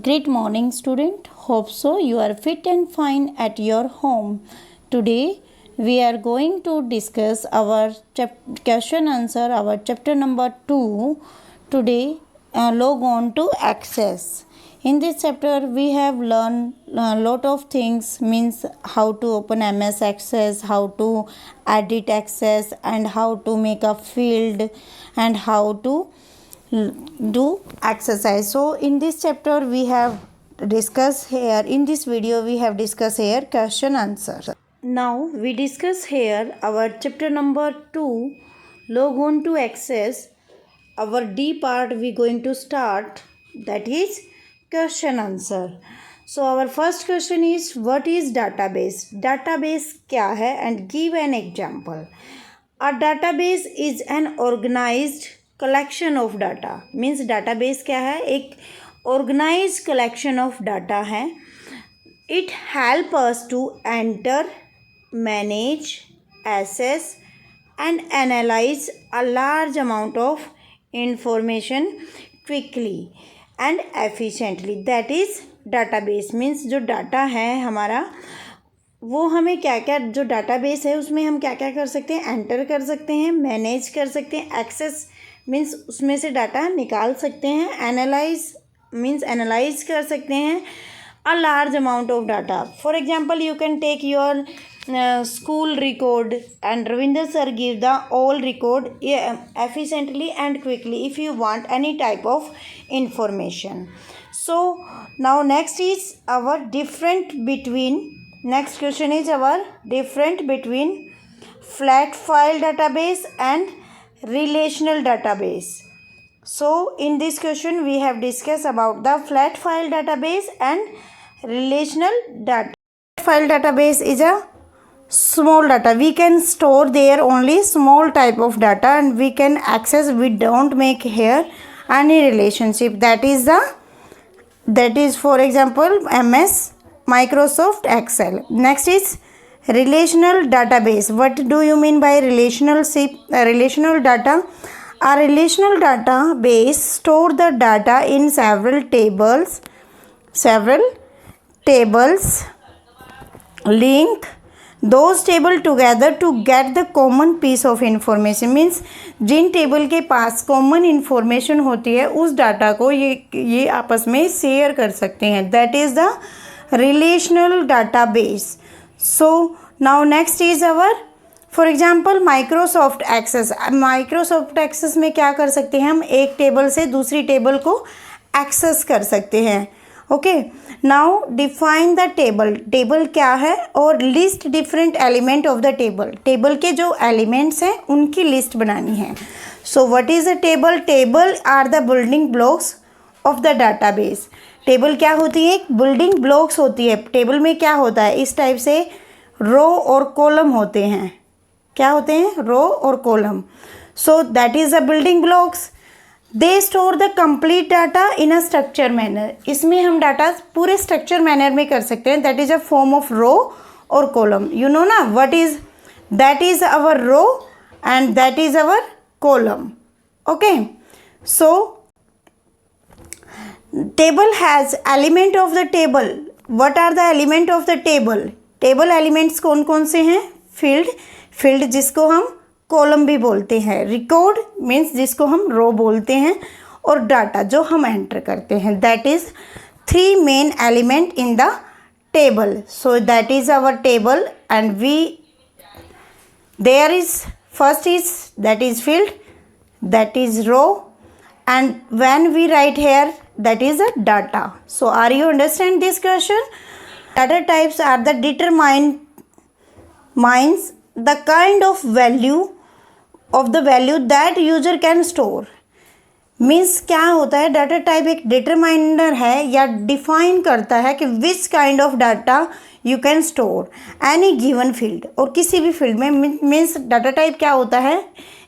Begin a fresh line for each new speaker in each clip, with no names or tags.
Great morning, student. Hope so. You are fit and fine at your home. Today, we are going to discuss our question answer, our chapter number 2. Today, log on to access. In this chapter, we have learned a lot of things, means how to open MS Access, how to edit Access, and how to make a field, and how to do exercise. So in this chapter we have discussed here, in this video we have discussed here question answer. Now we discuss here our chapter number 2, log on to access. Our D part we going to start, that is question answer. So our first question is, what is database? Database क्या है, and give an example. A database is an organized collection of data. Means database क्या है, एक organized collection of data है. It help us to enter, manage, assess and analyze a large amount of information quickly and efficiently. That is database. Means जो data है हमारा, वो हमें क्या क्या, जो डाटाबेस है उसमें हम क्या क्या कर सकते हैं, एंटर कर सकते हैं, मैनेज कर सकते हैं, एक्सेस मीन्स उसमें से डाटा निकाल सकते हैं, एनालाइज मीन्स एनालाइज कर सकते हैं a large amount of data. For example you can take your school record and Ravinder sir give the all record efficiently and quickly if you want any type of information. So now next is our different between. Next question is our difference between flat file database and relational database. So in this question we have discussed about the flat file database and relational data. File database is a small data. We can store there only small type of data and we can access. We don't make here any relationship. That is for example MS Microsoft Excel. Next is relational database. What do you mean by relational data? A relational database store the data in several tables, link those table together to get the common piece of information. Means जिन table के पास common information होती है उस data को ये आपस में शेयर कर सकते हैं. That is the relational database. So now next is our, for example Microsoft Access. Microsoft Access में क्या कर सकते हैं हम, एक टेबल से दूसरी टेबल को एक्सेस कर सकते हैं. Okay, now define the table. Table क्या है, और list different element of the table. Table के जो एलिमेंट्स हैं उनकी लिस्ट बनानी है. So what is a table? Table are the building blocks of the database. Table क्या होती है, एक बिल्डिंग ब्लॉक्स होती है. टेबल में क्या होता है, इस टाइप से रो और कॉलम होते हैं. क्या होते हैं, रो और column. So that is a building blocks. They store the complete data in a structure manner. इसमें हम डाटा पूरे स्ट्रक्चर मैनर में कर सकते हैं. That is a form of row और कॉलम. यू नो ना what is, that is our row and that is our column. Okay, so table has element of the table. what are the element of the table? table elements कौन कौन से हैं? field जिसको हम column भी बोलते हैं, record means जिसको हम row बोलते हैं, और data जो हम enter करते हैं. that is 3 main element in the table. so that is our table, and there is first is, that is field, that is row, and when we write here, that is a data. So are you understand this question? Data types are the determines the kind of value that user can store. Means क्या होता है, data type एक determiner है या define करता है कि which kind of data you can store any given field. और किसी भी फील्ड में मीन्स डाटा टाइप क्या होता है,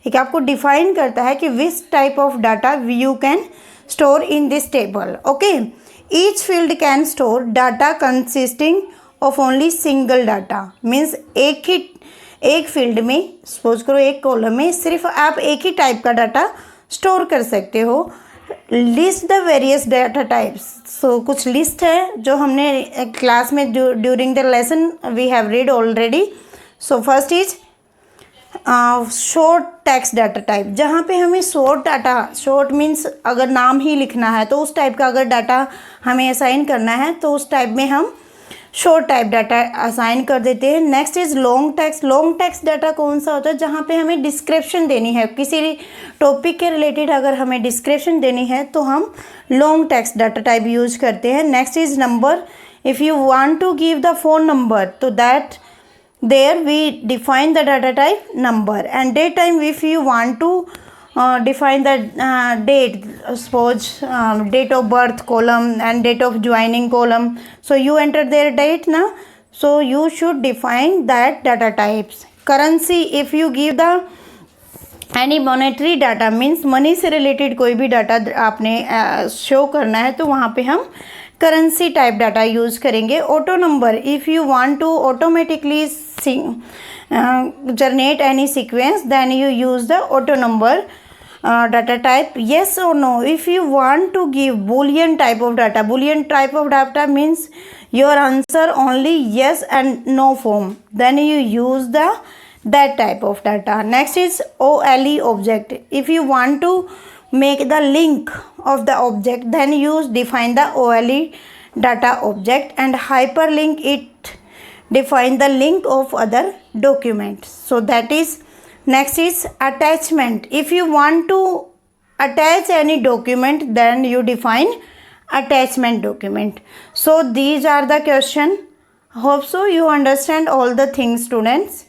एक आपको डिफाइन करता है कि which type of data you can store in this table. Okay, each field can store data consisting of only single data. means एक फील्ड में सपोज करो एक कॉलम में सिर्फ आप एक ही टाइप का डाटा स्टोर कर सकते हो. List the various data types. So कुछ लिस्ट है जो हमने क्लास में during the lesson we have read already. So first is short text data type, जहाँ पे हमें शॉर्ट डाटा, शॉर्ट मीन्स अगर नाम ही लिखना है तो उस टाइप का अगर डाटा हमें असाइन करना है तो उस टाइप में हम शॉर्ट टाइप डाटा असाइन कर देते हैं। Next is long text. Long text data कौन सा होता है, जहाँ पे हमें डिस्क्रिप्शन देनी है, किसी टॉपिक के रिलेटेड अगर हमें डिस्क्रिप्शन देनी है तो हम long text data type use करते हैं। Next is number. If you want to give the phone number तो that there we define the data type number, and date time if you want to define the date, suppose date of birth column and date of joining column, so you enter their date now, so you should define that data types. Currency, if you give the any monetary data means money से related कोई भी data आपने show करना है तो वहाँ पे हम करेंसी टाइप डाटा यूज़ करेंगे। Auto number, if you want to automatically generate any sequence then you use the auto number data type. Yes or no, if you want to give boolean type of data, boolean type of data means your answer only yes and no form, then you use that type of data. Next is OLE object. If you want to make the link of the object then you define the OLE data object, and hyperlink, it define the link of other documents. So that is. Next is attachment. If you want to attach any document then you define attachment document. So these are the question. Hope so you understand all the things, students.